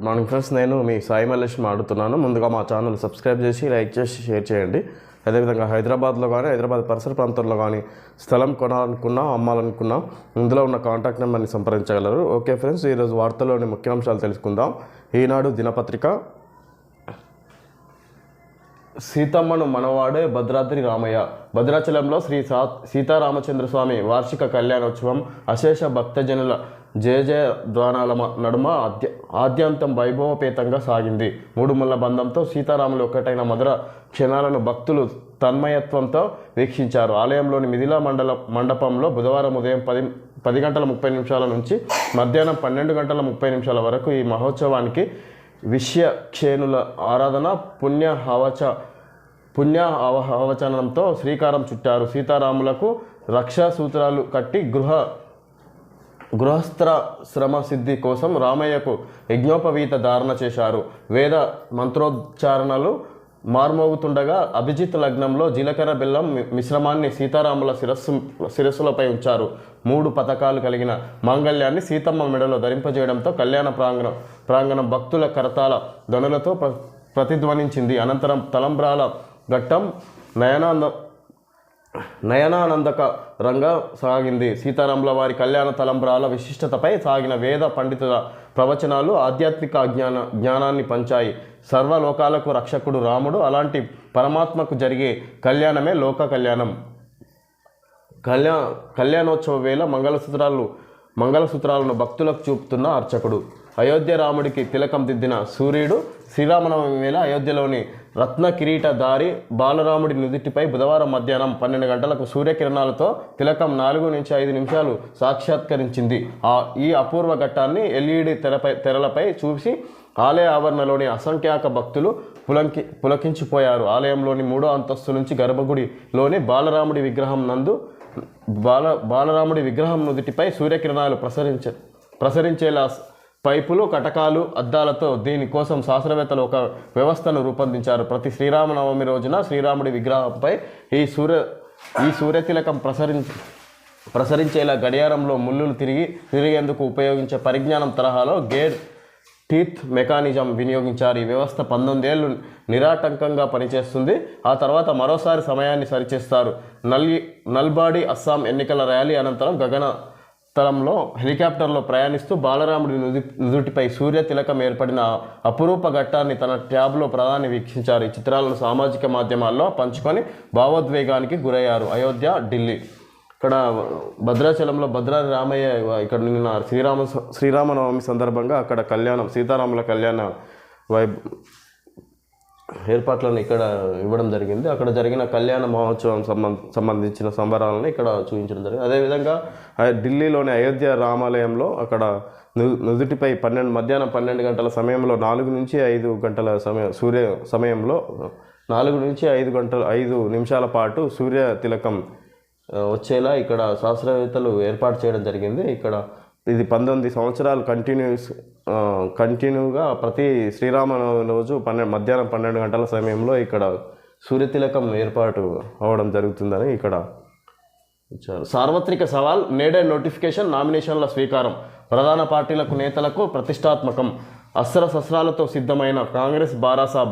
Good morning friends, నేను మీ సాయి మల్లేష్ మాట్లాడుతున్నాను. ముందుగా మా ఛానల్ సబ్స్క్రైబ్ చేసి లైక్ చేసి షేర్ చేయండి. అదేవిధంగా హైదరాబాద్లో కానీ హైదరాబాద్ పరిసర ప్రాంతాల్లో కానీ స్థలం కొనాలనుకున్నా అమ్మాలనుకున్నా ఇందులో ఉన్న కాంటాక్ట్ నెంబర్ని సంప్రదించగలరు. ఓకే ఫ్రెండ్స్, ఈరోజు వార్తల్లోని ముఖ్యాంశాలు తెలుసుకుందాం. ఈనాడు దినపత్రిక, సీతమ్మను మనవాడే భద్రాద్రి రామయ్య. భద్రాచలంలో శ్రీ సీతారామచంద్రస్వామి వార్షిక కళ్యాణోత్సవం అశేష భక్తజనుల జయజయధ్వానాల నడుమ ఆద్యంతం వైభవపేతంగా సాగింది. మూడు ముళ్ళ బంధంతో సీతారాములు ఒక్కటైన మధుర క్షణాలను భక్తులు తన్మయత్వంతో వీక్షించారు. ఆలయంలోని మిథిలా మండపంలో బుధవారం ఉదయం 10 గంటల 30 నిమిషాల నుంచి మధ్యాహ్నం 12 గంటల 30 నిమిషాల వరకు ఈ మహోత్సవానికి విశ్వక్షేణుల ఆరాధన పుణ్య ఆవచనంతో శ్రీకారం చుట్టారు. సీతారాములకు రక్షా సూత్రాలు కట్టి గృహస్థశ్రమ సిద్ధి కోసం రామయ్యకు యజ్ఞోపవీత ధారణ చేశారు. వేద మంత్రోచ్చారణలు మార్మోగుతుండగా అభిజిత్ లగ్నంలో జీలకర్ర బెల్లం మిశ్రమాన్ని సీతారాముల శిరస్సులపై ఉంచారు. 3 పథకాలు కలిగిన మాంగళ్యాన్ని సీతమ్మ మెడలో ధరింపజేయడంతో కళ్యాణ ప్రాంగణం భక్తుల కరతాల ధ్వనులతో ప్రతిధ్వనించింది. అనంతరం తలంబ్రాల ఘట్టం నయనానందక రంగా సాగింది. సీతారాముల వారి కళ్యాణ తలంబ్రాల విశిష్టతపై సాగిన వేద పండితుల ప్రవచనాలు ఆధ్యాత్మిక జ్ఞానాన్ని పంచాయి. సర్వలోకాలకు రక్షకుడు రాముడు, అలాంటి పరమాత్మకు జరిగే కళ్యాణమే లోక కళ్యాణం. కళ్యాణోత్సవ వేళ మంగళసూత్రాలను భక్తులకు చూపుతున్న అర్చకుడు. అయోధ్య రాముడికి తిలకం దిద్దిన సూర్యుడు. శ్రీరామనవమి వేళ అయోధ్యలోని రత్న కిరీటధారి బాలరాముడి నుదిటిపై బుధవారం మధ్యాహ్నం 12 గంటలకు సూర్యకిరణాలతో తిలకం 4 నుంచి 5 నిమిషాలు సాక్షాత్కరించింది. ఈ అపూర్వ ఘట్టాన్ని ఎల్ఈడి తెరలపై చూసి ఆలయ ఆవరణలోని అసంఖ్యాక భక్తులు పులకించిపోయారు. ఆలయంలోని 3వ అంతస్తు నుంచి గర్భగుడిలోని బాలరాముడి విగ్రహం నుదిటిపై సూర్యకిరణాలు ప్రసరించేలా పైపులు, కటకాలు, అద్దాలతో దీనికోసం శాస్త్రవేత్తలు ఒక వ్యవస్థను రూపొందించారు. ప్రతి శ్రీరామనవమి రోజున శ్రీరాముడి విగ్రహంపై ఈ సూర్యతిలకం ప్రసరించేలా గడియారంలో ముళ్ళులు తిరిగేందుకు ఉపయోగించే పరిజ్ఞానం తరహాలో గేర్ టీత్ మెకానిజం వినియోగించారు. ఈ వ్యవస్థ 19 ఏళ్ళు నిరాటంకంగా పనిచేస్తుంది. ఆ తర్వాత మరోసారి సమయాన్ని సరిచేస్తారు. నల్బాడి అస్సాం ఎన్నికల ర్యాలీ అనంతరం గగనతలంలో హెలికాప్టర్లో ప్రయాణిస్తూ బాలరాముడి నుదుటిపై సూర్య తిలకం ఏర్పడిన అపురూప ఘట్టాన్ని తన ట్యాబ్లో ప్రధాని వీక్షించారు. ఈ చిత్రాలను సామాజిక మాధ్యమాల్లో పంచుకొని భావోద్వేగానికి గురయ్యారు. అయోధ్య, ఢిల్లీ. ఇక్కడ భద్రాచలంలో భద్రాద్రి రామయ్య ఇక్కడ నిన్న శ్రీరామనవమి సందర్భంగా అక్కడ సీతారాముల కళ్యాణ ఏర్పాట్లను ఇక్కడ ఇవ్వడం జరిగింది. అక్కడ జరిగిన కళ్యాణ మహోత్సవం సంబంధించిన సంబరాలను ఇక్కడ చూపించడం జరిగింది. అదేవిధంగా ఢిల్లీలోని అయోధ్య రామాలయంలో అక్కడ నుదుటిపై మధ్యాహ్నం 12 గంటల సమయంలో 4 నుంచి 5 గంటల సమయంలో 4 నుంచి 5 నిమిషాల పాటు సూర్య తిలకం వచ్చేలా ఇక్కడ శాస్త్రవేత్తలు ఏర్పాటు చేయడం జరిగింది. ఇక్కడ ఇది 19 సంవత్సరాలు కంటిన్యూగా ప్రతి శ్రీరామనవమి రోజు మధ్యాహ్నం 12 గంటల సమయంలో ఇక్కడ సూర్యతిలకం ఏర్పాటు అవ్వడం జరుగుతుందని ఇక్కడ ఇచ్చారు. సార్వత్రిక సవాల్, నేడే నోటిఫికేషన్, నామినేషన్ల స్వీకారం. ప్రధాన పార్టీలకు నేతలకు ప్రతిష్టాత్మకం. అస్త్రశస్త్రాలతో సిద్ధమైన కాంగ్రెస్,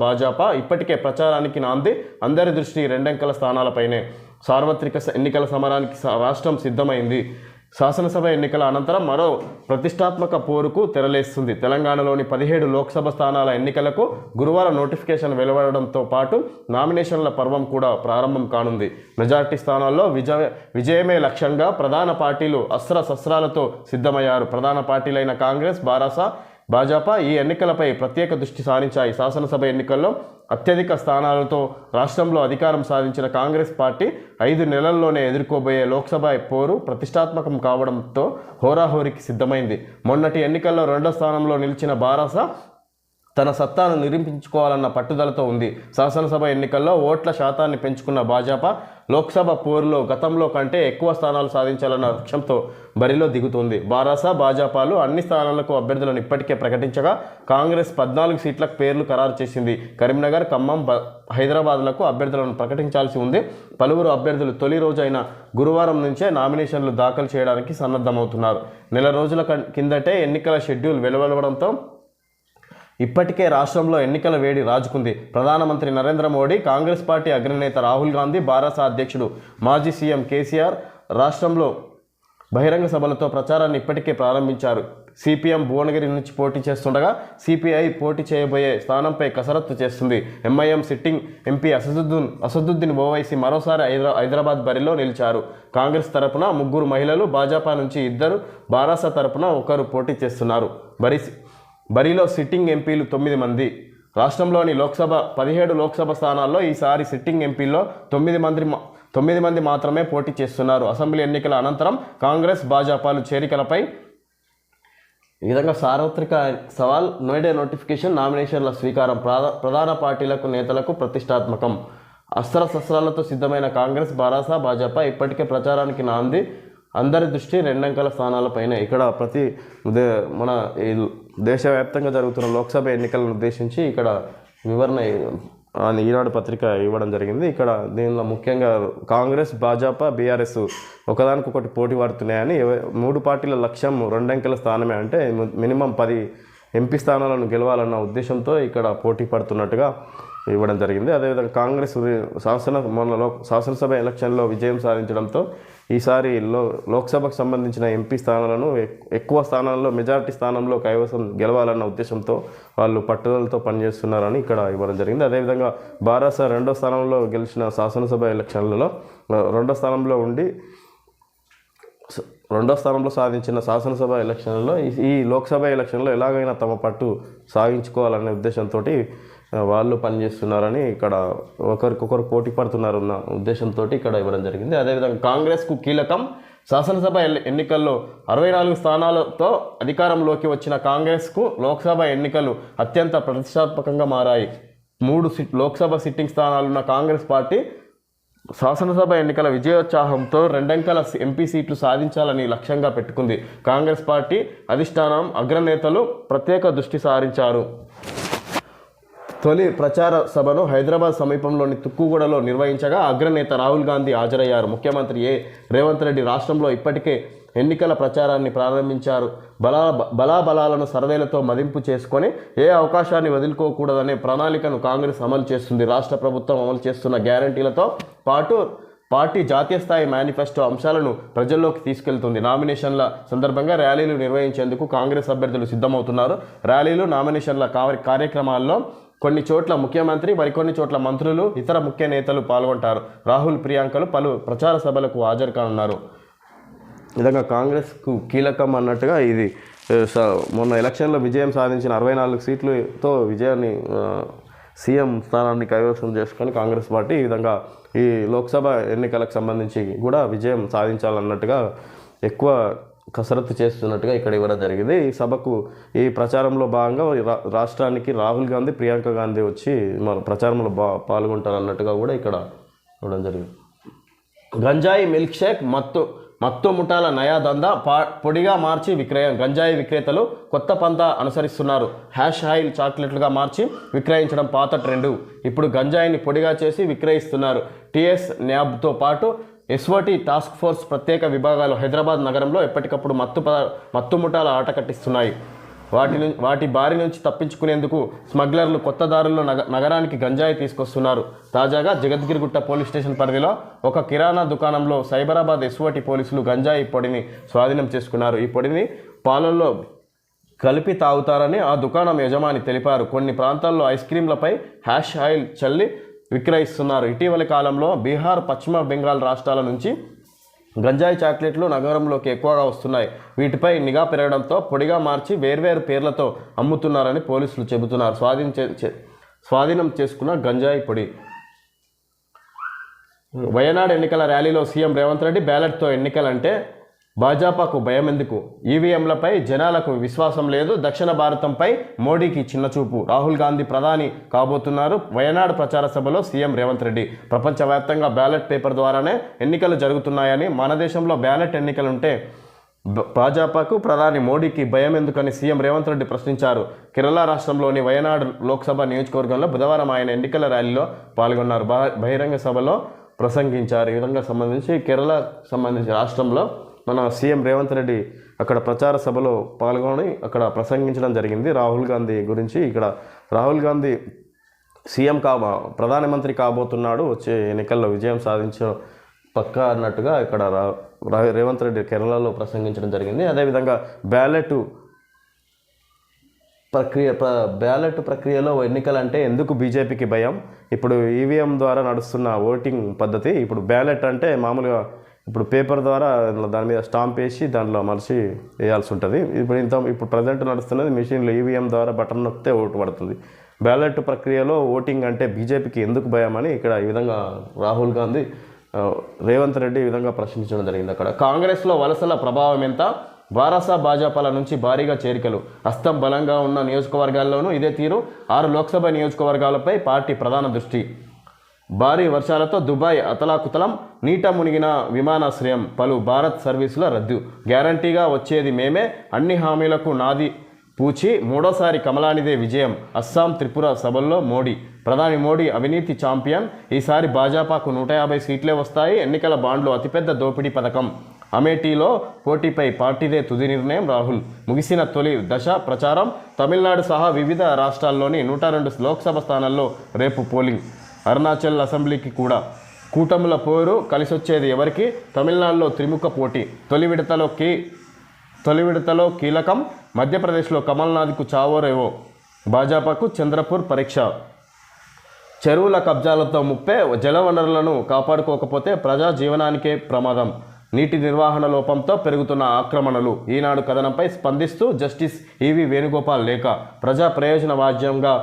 భాజపా ఇప్పటికే ప్రచారానికి నాంది. అందరి దృష్టి 2 అంకెల స్థానాలపైనే. సార్వత్రిక ఎన్నికల సమరానికి రాష్ట్రం సిద్ధమైంది. శాసనసభ ఎన్నికల అనంతరం మరో ప్రతిష్టాత్మక పోరుకు తెరలేస్తుంది. తెలంగాణలోని 17 లోక్సభ స్థానాల ఎన్నికలకు గురువారం నోటిఫికేషన్ వెలువడడంతో పాటు నామినేషన్ల పర్వం కూడా ప్రారంభం కానుంది. మెజార్టీ స్థానాల్లో విజయమే లక్ష్యంగా ప్రధాన పార్టీలు అస్త్రశస్త్రాలతో సిద్ధమయ్యారు. ప్రధాన పార్టీలైన కాంగ్రెస్, భాజపా ఈ ఎన్నికలపై ప్రత్యేక దృష్టి సారించాయి. శాసనసభ ఎన్నికల్లో అత్యధిక స్థానాలతో రాష్ట్రంలో అధికారం సాధించిన కాంగ్రెస్ పార్టీ 5 నెలల్లోనే ఎదుర్కోబోయే లోక్సభ పోరు ప్రతిష్టాత్మకం కావడంతో హోరాహోరీకి సిద్ధమైంది. మొన్నటి ఎన్నికల్లో 2వ స్థానంలో నిలిచిన బారాస తన సత్తాను నిరూపించుకోవాలన్న పట్టుదలతో ఉంది. శాసనసభ ఎన్నికల్లో ఓట్ల శాతాన్ని పెంచుకున్న భాజపా లోక్సభ పోరులో గతంలో కంటే ఎక్కువ స్థానాలు సాధించాలన్న లక్ష్యంతో బరిలో దిగుతుంది. భాజపాలు అన్ని స్థానాలకు అభ్యర్థులను ఇప్పటికే ప్రకటించగా కాంగ్రెస్ 14 సీట్లకు పేర్లు ఖరారు చేసింది. కరీంనగర్, ఖమ్మం, హైదరాబాద్లకు అభ్యర్థులను ప్రకటించాల్సి ఉంది. పలువురు అభ్యర్థులు తొలి రోజైన గురువారం నుంచే నామినేషన్లు దాఖలు చేయడానికి సన్నద్ధమవుతున్నారు. నెల రోజుల కిందటే ఎన్నికల షెడ్యూల్ వెలువడడంతో ఇప్పటికే రాష్ట్రంలో ఎన్నికల వేడి రాజుకుంది. ప్రధానమంత్రి నరేంద్ర మోడీ, కాంగ్రెస్ పార్టీ అగ్రనేత రాహుల్ గాంధీ, బారాస అధ్యక్షుడు మాజీ సీఎం కేసీఆర్ రాష్ట్రంలో బహిరంగ సభలతో ప్రచారాన్ని ఇప్పటికే ప్రారంభించారు. సిపిఎం భువనగిరి నుంచి పోటీ చేస్తుండగా సిపిఐ పోటీ చేయబోయే స్థానంపై కసరత్తు చేస్తుంది. MIM sitting MP Asaduddin Owaisi మరోసారి హైదరాబాద్ బరిలో నిలిచారు. కాంగ్రెస్ తరపున 3 మహిళలు, భాజపా నుంచి 2, బారాస తరపున 1 పోటీ చేస్తున్నారు. బరిలో సిట్టింగ్ ఎంపీలు 9 మంది. రాష్ట్రంలోని 17 లోక్సభ స్థానాల్లో ఈసారి సిట్టింగ్ ఎంపీల్లో 9 మంది మాత్రమే పోటీ చేస్తున్నారు. అసెంబ్లీ ఎన్నికల అనంతరం కాంగ్రెస్, భాజపాలు చేరికలపై ఈ విధంగా సార్వత్రిక సవాల్, నోయిడా నోటిఫికేషన్, నామినేషన్ల స్వీకారం ప్రధాన పార్టీలకు నేతలకు ప్రతిష్టాత్మకం. అస్త్రశస్త్రాలతో సిద్ధమైన కాంగ్రెస్, బారాస, భాజపా ఇప్పటికే ప్రచారానికి నాంది. అందరి దృష్టి 2 అంకెల స్థానాలపైన. ఇక్కడ మన దేశవ్యాప్తంగా జరుగుతున్న లోక్సభ ఎన్నికలను ఉద్దేశించి ఇక్కడ వివరణ ఈనాడు పత్రిక ఇవ్వడం జరిగింది. ఇక్కడ దీనిలో ముఖ్యంగా కాంగ్రెస్, భాజపా, బీఆర్ఎస్ ఒకదానికొకటి పోటీ పడుతున్నాయని, 3 పార్టీల లక్ష్యం 2 అంకెల స్థానమే, అంటే మినిమం 10 ఎంపీ స్థానాలను గెలవాలన్న ఉద్దేశంతో ఇక్కడ పోటీ పడుతున్నట్టుగా ఇవ్వడం జరిగింది. అదేవిధంగా కాంగ్రెస్ శాసనసభ ఎలక్షన్లో విజయం సాధించడంతో ఈసారి లోక్సభకు సంబంధించిన ఎంపీ స్థానాలను ఎక్కువ స్థానాల్లో, మెజారిటీ స్థానంలో కైవసం గెలవాలన్న ఉద్దేశంతో వాళ్ళు పట్టుదలతో పనిచేస్తున్నారని ఇక్కడ ఇవ్వడం జరిగింది. అదేవిధంగా బారాస 2వ స్థానంలో గెలిచిన శాసనసభ ఎలక్షన్లలో 2వ స్థానంలో సాధించిన శాసనసభ ఎలక్షన్లలో ఈ లోక్సభ ఎలక్షన్లో ఎలాగైనా తమ పట్టు సాగించుకోవాలనే ఉద్దేశంతో వాళ్ళు పనిచేస్తున్నారని ఇక్కడ ఒకరికొకరు పోటీ పడుతున్నారన్న ఉద్దేశంతో ఇక్కడ ఇవ్వడం జరిగింది. అదేవిధంగా కాంగ్రెస్కు కీలకం. శాసనసభ ఎన్నికల్లో 64 స్థానాలతో అధికారంలోకి వచ్చిన కాంగ్రెస్కు లోక్సభ ఎన్నికలు అత్యంత ప్రతిష్టాత్మకంగా మారాయి. 3 లోక్సభ సిట్టింగ్ స్థానాలున్న కాంగ్రెస్ పార్టీ శాసనసభ ఎన్నికల విజయోత్సాహంతో 2 అంకెల ఎంపీ సీట్లు సాధించాలని లక్ష్యంగా పెట్టుకుంది. కాంగ్రెస్ పార్టీ అధిష్టానం, అగ్రనేతలు ప్రత్యేక దృష్టి సారించారు. తొలి ప్రచార సభను హైదరాబాద్ సమీపంలోని తుక్కుగూడలో నిర్వహించగా అగ్రనేత రాహుల్ గాంధీ హాజరయ్యారు. ముఖ్యమంత్రి రేవంత్ రెడ్డి రాష్ట్రంలో ఇప్పటికే ఎన్నికల ప్రచారాన్ని ప్రారంభించారు. బలాబలాలను సర్వేలతో మదింపు చేసుకొని ఏ అవకాశాన్ని వదులుకోకూడదనే ప్రణాళికను కాంగ్రెస్ అమలు చేస్తుంది. రాష్ట్ర ప్రభుత్వం అమలు చేస్తున్న గ్యారంటీలతో పాటు పార్టీ జాతీయ స్థాయి మేనిఫెస్టో అంశాలను ప్రజల్లోకి తీసుకెళ్తుంది. నామినేషన్ల సందర్భంగా ర్యాలీలు నిర్వహించేందుకు కాంగ్రెస్ అభ్యర్థులు సిద్ధమవుతున్నారు. ర్యాలీలు, నామినేషన్ల కార్యక్రమాల్లో కొన్ని చోట్ల ముఖ్యమంత్రి, మరికొన్ని చోట్ల మంత్రులు, ఇతర ముఖ్య నేతలు పాల్గొంటారు. రాహుల్, ప్రియాంకలు పలు ప్రచార సభలకు హాజరు కానున్నారు. ఈ విధంగా కాంగ్రెస్కు కీలకం అన్నట్టుగా ఇది మొన్న ఎలక్షన్లో విజయం సాధించిన 64 సీట్లతో విజయాన్ని, సీఎం స్థానాన్ని కైవసం చేసుకొని కాంగ్రెస్ పార్టీ ఈ విధంగా ఈ లోక్సభ ఎన్నికలకు సంబంధించి కూడా విజయం సాధించాలన్నట్టుగా ఎక్కువ కసరత్తు చేస్తున్నట్టుగా ఇక్కడ ఇవ్వడం జరిగింది. ఈ సభకు, ఈ ప్రచారంలో భాగంగా రాష్ట్రానికి రాహుల్ గాంధీ, ప్రియాంక గాంధీ వచ్చి మన ప్రచారంలో పాల్గొంటారన్నట్టుగా కూడా ఇక్కడ ఇవ్వడం జరిగింది. గంజాయి మిల్క్ షేక్ మత్తు ముఠాల నయా దందా పొడిగా మార్చి విక్రయం. గంజాయి విక్రేతలు కొత్త పంతా అనుసరిస్తున్నారు. హ్యాష్ ఆయిల్ చాక్లెట్లుగా మార్చి విక్రయించడం పాత ట్రెండు. ఇప్పుడు గంజాయిని పొడిగా చేసి విక్రయిస్తున్నారు. టీఎస్ న్యాబ్తో పాటు ఎస్ఓటీ టాస్క్ ఫోర్స్ ప్రత్యేక విభాగాలు హైదరాబాద్ నగరంలో ఎప్పటికప్పుడు మత్తు ముఠాల ఆట కట్టిస్తున్నాయి. వాటి బారి నుంచి తప్పించుకునేందుకు స్మగ్లర్లు కొత్త దారుల్లో నగరానికి గంజాయి తీసుకొస్తున్నారు. తాజాగా జగద్గిరిగుట్ట పోలీస్ స్టేషన్ పరిధిలో ఒక కిరాణా దుకాణంలో సైబరాబాద్ ఎస్ఓటీ పోలీసులు గంజాయి పొడిని స్వాధీనం చేసుకున్నారు. ఈ పొడిని పాలల్లో కలిపి తాగుతారని ఆ దుకాణం యజమాని తెలిపారు. కొన్ని ప్రాంతాల్లో ఐస్ క్రీంలపై హ్యాష్ ఆయిల్ చల్లి విక్రయిస్తున్నారు. ఇటీవలి కాలంలో బీహార్, పశ్చిమ బెంగాల్ రాష్ట్రాల నుంచి గంజాయి చాక్లెట్లు నగరంలోకి ఎక్కువగా వస్తున్నాయి. వీటిపై నిఘా పెరగడంతో పొడిగా మార్చి వేర్వేరు పేర్లతో అమ్ముతున్నారని పోలీసులు చెబుతున్నారు. స్వాధీనం చేసుకున్న గంజాయి పొడి. వయనాడ్ ఎన్నికల ర్యాలీలో సీఎం రేవంత్ రెడ్డి బ్యాలెట్తో ఎన్నికలంటే భాజపాకు భయం ఎందుకు? ఈవీఎంలపై జనాలకు విశ్వాసం లేదు. దక్షిణ భారతంపై మోడీకి చిన్నచూపు. రాహుల్ గాంధీ ప్రధాని కాబోతున్నారు. వయనాడ్ ప్రచార సభలో సీఎం రేవంత్ రెడ్డి. ప్రపంచవ్యాప్తంగా బ్యాలెట్ పేపర్ ద్వారానే ఎన్నికలు జరుగుతున్నాయని, మన దేశంలో బ్యాలెట్ ఎన్నికలుంటే భాజపాకు, ప్రధాని మోడీకి భయం ఎందుకని సీఎం రేవంత్ రెడ్డి ప్రశ్నించారు. కేరళ రాష్ట్రంలోని వయనాడ్ లోక్సభ నియోజకవర్గంలో బుధవారం ఆయన ఎన్నికల ర్యాలీలో పాల్గొన్నారు. బహిరంగ సభలో ప్రసంగించారు. ఈ విధంగా సంబంధించి కేరళ సంబంధించి రాష్ట్రంలో మన సీఎం రేవంత్ రెడ్డి అక్కడ ప్రచార సభలో పాల్గొని అక్కడ ప్రసంగించడం జరిగింది రాహుల్ గాంధీ గురించి. ఇక్కడ రాహుల్ గాంధీ సీఎం ప్రధానమంత్రి కాబోతున్నాడు, వచ్చే ఎన్నికల్లో విజయం సాధించ పక్కా అన్నట్టుగా ఇక్కడ రేవంత్ రెడ్డి కేరళలో ప్రసంగించడం జరిగింది. అదేవిధంగా బ్యాలెట్ ప్రక్రియలో ఎన్నికలంటే ఎందుకు బీజేపీకి భయం? ఇప్పుడు ఈవీఎం ద్వారా నడుస్తున్న ఓటింగ్ పద్ధతి, ఇప్పుడు బ్యాలెట్ అంటే మామూలుగా ఇప్పుడు పేపర్ ద్వారా దాని మీద స్టాంప్ వేసి దాంట్లో మలిసి వేయాల్సి ఉంటుంది. ఇప్పుడు ప్రజెంట్ నడుస్తున్నది మిషన్లో ఈవీఎం ద్వారా బటన్ నొక్కితే ఓటు పడుతుంది. బ్యాలెట్ ప్రక్రియలో ఓటింగ్ అంటే బీజేపీకి ఎందుకు భయం అని ఇక్కడ ఈ విధంగా రాహుల్ గాంధీ రేవంత్ రెడ్డి ఈ విధంగా ప్రశ్నించడం జరిగింది. అక్కడ కాంగ్రెస్లో వలసల ప్రభావం ఎంత? భారస భాజపాల నుంచి భారీగా చేరికలు, హస్తం బలంగా ఉన్న నియోజకవర్గాల్లోనూ ఇదే తీరు. 6 లోక్సభ నియోజకవర్గాలపై పార్టీ ప్రధాన దృష్టి. భారీ వర్షాలతో దుబాయ్ అతలాకుతలం, నీట మునిగిన విమానాశ్రయం, పలు భారత్ సర్వీసుల రద్దు. గ్యారంటీగా వచ్చేది మేమే, అన్ని హామీలకు నాది పూచి, మూడోసారి కమలానిదే విజయం. అస్సాం త్రిపుర సభల్లో మోడీ. ప్రధాని మోడీ అవినీతి ఛాంపియన్, ఈసారి భాజపాకు 150 సీట్లే వస్తాయి. ఎన్నికల బాండ్లు అతిపెద్ద దోపిడీ పథకం. అమేఠీలో పోటీపై పార్టీదే తుది నిర్ణయం. రాహుల్. ముగిసిన తొలి దశ ప్రచారం. తమిళనాడు సహా వివిధ రాష్ట్రాల్లోని 102 లోక్సభ స్థానాల్లో రేపు పోలింగ్. అరుణాచల్ అసెంబ్లీకి కూడా కూటముల పోరు. కలిసొచ్చేది ఎవరికి? తమిళనాడులో త్రిముఖ పోటీ. తొలి విడతలో కీలకం. మధ్యప్రదేశ్లో కమల్నాథ్కు చావోరేవో. భాజపాకు చంద్రపూర్ పరీక్ష. చెరువుల కబ్జాలతో ముప్పే, జలవనరులను కాపాడుకోకపోతే ప్రజా జీవనానికే ప్రమాదం. నీటి నిర్వహణ లోపంతో పెరుగుతున్న ఆక్రమణలు. ఈనాడు కథనంపై స్పందిస్తూ జస్టిస్ ఈవి వేణుగోపాల్ లేఖ. ప్రజా ప్రయోజన వాజ్యంగా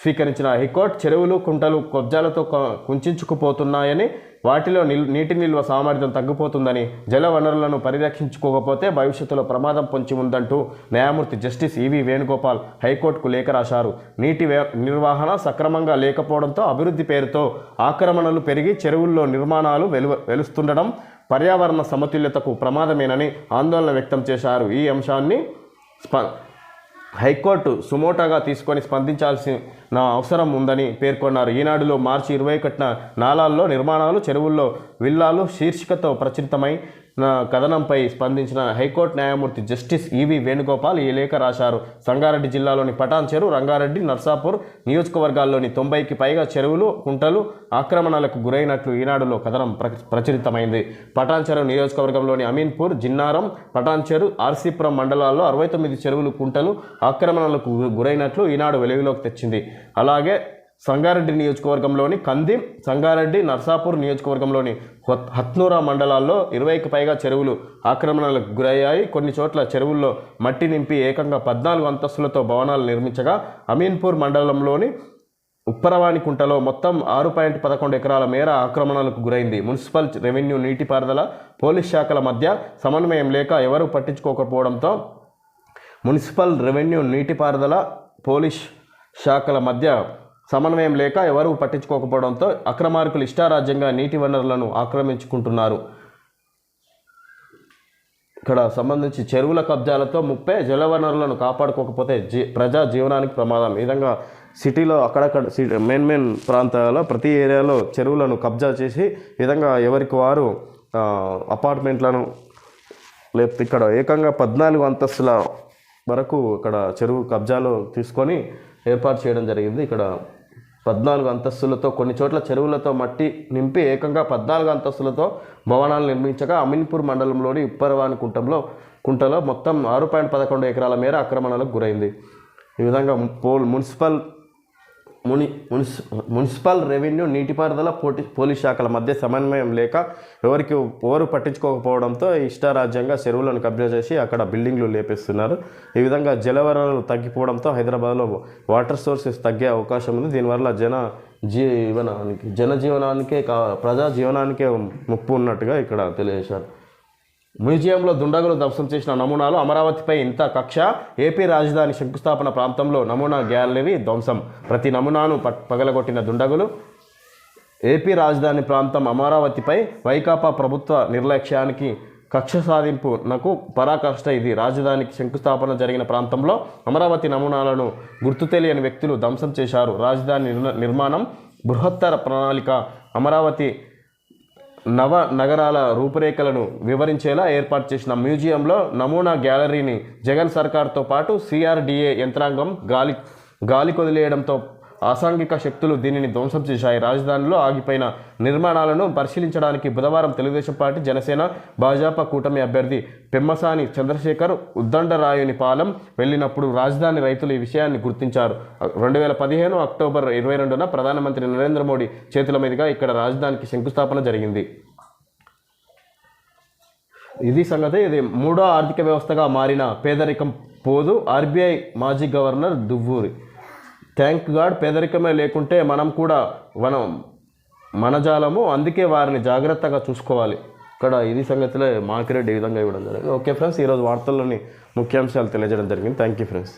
స్వీకరించిన హైకోర్టు చెరువులు కుంటలు కబ్జాలతో కుంచుకుపోతున్నాయని, వాటిలో నీటి నిల్వ సామర్థ్యం తగ్గిపోతుందని, జల వనరులను పరిరక్షించుకోకపోతే భవిష్యత్తులో ప్రమాదం పొంచి ఉందంటూ న్యాయమూర్తి జస్టిస్ ఈవి వేణుగోపాల్ హైకోర్టుకు లేఖ రాశారు. నీటి నిర్వహణ సక్రమంగా లేకపోవడంతో అభివృద్ధి పేరుతో ఆక్రమణలు పెరిగి చెరువుల్లో నిర్మాణాలు వెలుస్తుండడం పర్యావరణ సమతుల్యతకు ప్రమాదమేనని ఆందోళన వ్యక్తం చేశారు. ఈ అంశాన్ని హైకోర్టు సుమోటాగా తీసుకొని స్పందించాల్సిన అవసరం ఉందని పేర్కొన్నారు. ఈనాడులో మార్చి 21న నాలాల్లో నిర్మాణాలు, చెరువుల్లో విల్లాలు శీర్షికతో ప్రచురితమైన కథనంపై స్పందించిన హైకోర్టు న్యాయమూర్తి జస్టిస్ ఈవి వేణుగోపాల్ ఈ లేఖ రాశారు. సంగారెడ్డి జిల్లాలోని పటాన్ చెరువు, రంగారెడ్డి, నర్సాపూర్ నియోజకవర్గాల్లోని 90కి పైగా చెరువులు, కుంటలు ఆక్రమణలకు గురైనట్లు ఈనాడులో కథనం ప్రచురితమైంది. పటాన్ చెరువు నియోజకవర్గంలోని అమీన్పూర్, జిన్నారం, పటాన్ చెరువు, ఆర్సీపురం మండలాల్లో 69 చెరువులు, కుంటలు ఆక్రమణలకు గురైనట్లు ఈనాడు వెలుగులోకి తెచ్చింది. అలాగే సంగారెడ్డి నియోజకవర్గంలోని కందిం, సంగారెడ్డి, నర్సాపూర్ నియోజకవర్గంలోని హత్నూరా మండలాల్లో 20కి పైగా చెరువులు ఆక్రమణలకు గురయ్యాయి. కొన్ని చోట్ల చెరువుల్లో మట్టి నింపి ఏకంగా 14 అంతస్తులతో భవనాలు నిర్మించగా, అమీన్పూర్ మండలంలోని ఉప్పరవాణి కుంటలో మొత్తం 6.11 ఎకరాల మేర ఆక్రమణలకు గురైంది. మున్సిపల్, రెవెన్యూ, నీటిపారుదల, పోలీస్ శాఖల మధ్య సమన్వయం లేక ఎవరూ పట్టించుకోకపోవడంతో మున్సిపల్, రెవెన్యూ, నీటిపారుదల, పోలీస్ శాఖల మధ్య సమన్వయం లేక ఎవరూ పట్టించుకోకపోవడంతో అక్రమార్కులు ఇష్టారాజ్యంగా నీటి వనరులను ఆక్రమించుకుంటున్నారు. ఇక్కడ సంబంధించి చెరువుల కబ్జాలతో ముప్పే, జలవనరులను కాపాడుకోకపోతే ప్రజా జీవనానికి ప్రమాదం. ఈ విధంగా సిటీలో అక్కడక్కడ మెయిన్ ప్రాంతాలలో ప్రతి ఏరియాలో చెరువులను కబ్జా చేసి ఈ విధంగా ఎవరికి వారు అపార్ట్మెంట్లను, లేకపోతే ఇక్కడ ఏకంగా 14 అంతస్తుల వరకు ఇక్కడ చెరువు కబ్జాలో తీసుకొని ఏర్పాటు చేయడం జరిగింది. ఇక్కడ 14 అంతస్తులతో కొన్ని చోట్ల చెరువులతో మట్టి నింపి ఏకంగా 14 అంతస్తులతో భవనాలు నిర్మించగా, అమీన్పూర్ మండలంలోని ఉప్పరవాణి కుంటలో మొత్తం 6.11 ఎకరాల మేర ఆక్రమణలకు గురైంది. ఈ విధంగా మున్సిపల్, రెవెన్యూ, నీటిపారుదల, పోలీస్ శాఖల మధ్య సమన్వయం లేక ఎవరు పట్టించుకోకపోవడంతో ఇష్టారాజ్యంగా చెరువులను కబ్జా చేసి అక్కడ బిల్డింగ్లు లేపేస్తున్నారు. ఈ విధంగా జలవనరులు తగ్గిపోవడంతో హైదరాబాద్లో వాటర్ సోర్సెస్ తగ్గే అవకాశం ఉంది. దీనివల్ల జనజీవనానికే ప్రజా జీవనానికే ముప్పు ఉన్నట్టుగా ఇక్కడ తెలియజేశారు. మ్యూజియంలో దుండగులు ధ్వంసం చేసిన నమూనాలు, అమరావతిపై ఇంత కక్ష. ఏపీ రాజధాని శంకుస్థాపన ప్రాంతంలో నమూనా గ్యాలరీ ధ్వంసం. ప్రతి నమూనాను పగలగొట్టిన దుండగులు. ఏపీ రాజధాని ప్రాంతం అమరావతిపై వైకాపా ప్రభుత్వ నిర్లక్ష్యానికి, కక్ష సాధింపునకు పరాకాష్ట ఇది. రాజధానికి శంకుస్థాపన జరిగిన ప్రాంతంలో అమరావతి నమూనాలను గుర్తు తెలియని వ్యక్తులు ధ్వంసం చేశారు. రాజధాని నిర్మాణం బృహత్తర ప్రణాళిక. అమరావతి నవ నగరాల రూపురేఖలను వివరించేలా ఏర్పాటు చేసిన మ్యూజియంలో నమూనా గ్యాలరీని జగన్ సర్కార్తో పాటు సిఆర్డిఏ యంత్రాంగం గాలి కొదిలేయడంతో అసాంఘిక శక్తులు దీనిని ధ్వంసం చేశాయి. రాజధానిలో ఆగిపోయిన నిర్మాణాలను పరిశీలించడానికి బుధవారం తెలుగుదేశం పార్టీ, జనసేన, భాజపా కూటమి అభ్యర్థి పెమ్మసాని చంద్రశేఖర్ ఉద్దండరాయునిపాలెం వెళ్ళినప్పుడు రాజధాని రైతులు ఈ విషయాన్ని గుర్తించారు. 2015 అక్టోబర్ 22న ప్రధానమంత్రి నరేంద్ర మోడీ చేతుల మీదుగా ఇక్కడ రాజధానికి శంకుస్థాపన జరిగింది. ఇది సంగతి. ఇది మూడో ఆర్థిక వ్యవస్థగా మారిన పేదరికం పోదు, ఆర్బీఐ మాజీ గవర్నర్ దువ్వూరి. థ్యాంక్ గాడ్ పేదరికమే లేకుంటే మనం కూడా మనజాలము, అందుకే వారిని జాగ్రత్తగా చూసుకోవాలి. ఇక్కడ ఇది సంగతిలో మార్కెట్ ఈ విధంగా ఇవ్వడం జరిగింది. ఓకే ఫ్రెండ్స్, ఈరోజు వార్తల్లోని ముఖ్యాంశాలు తెలియజేయడం జరిగింది. Thank you friends.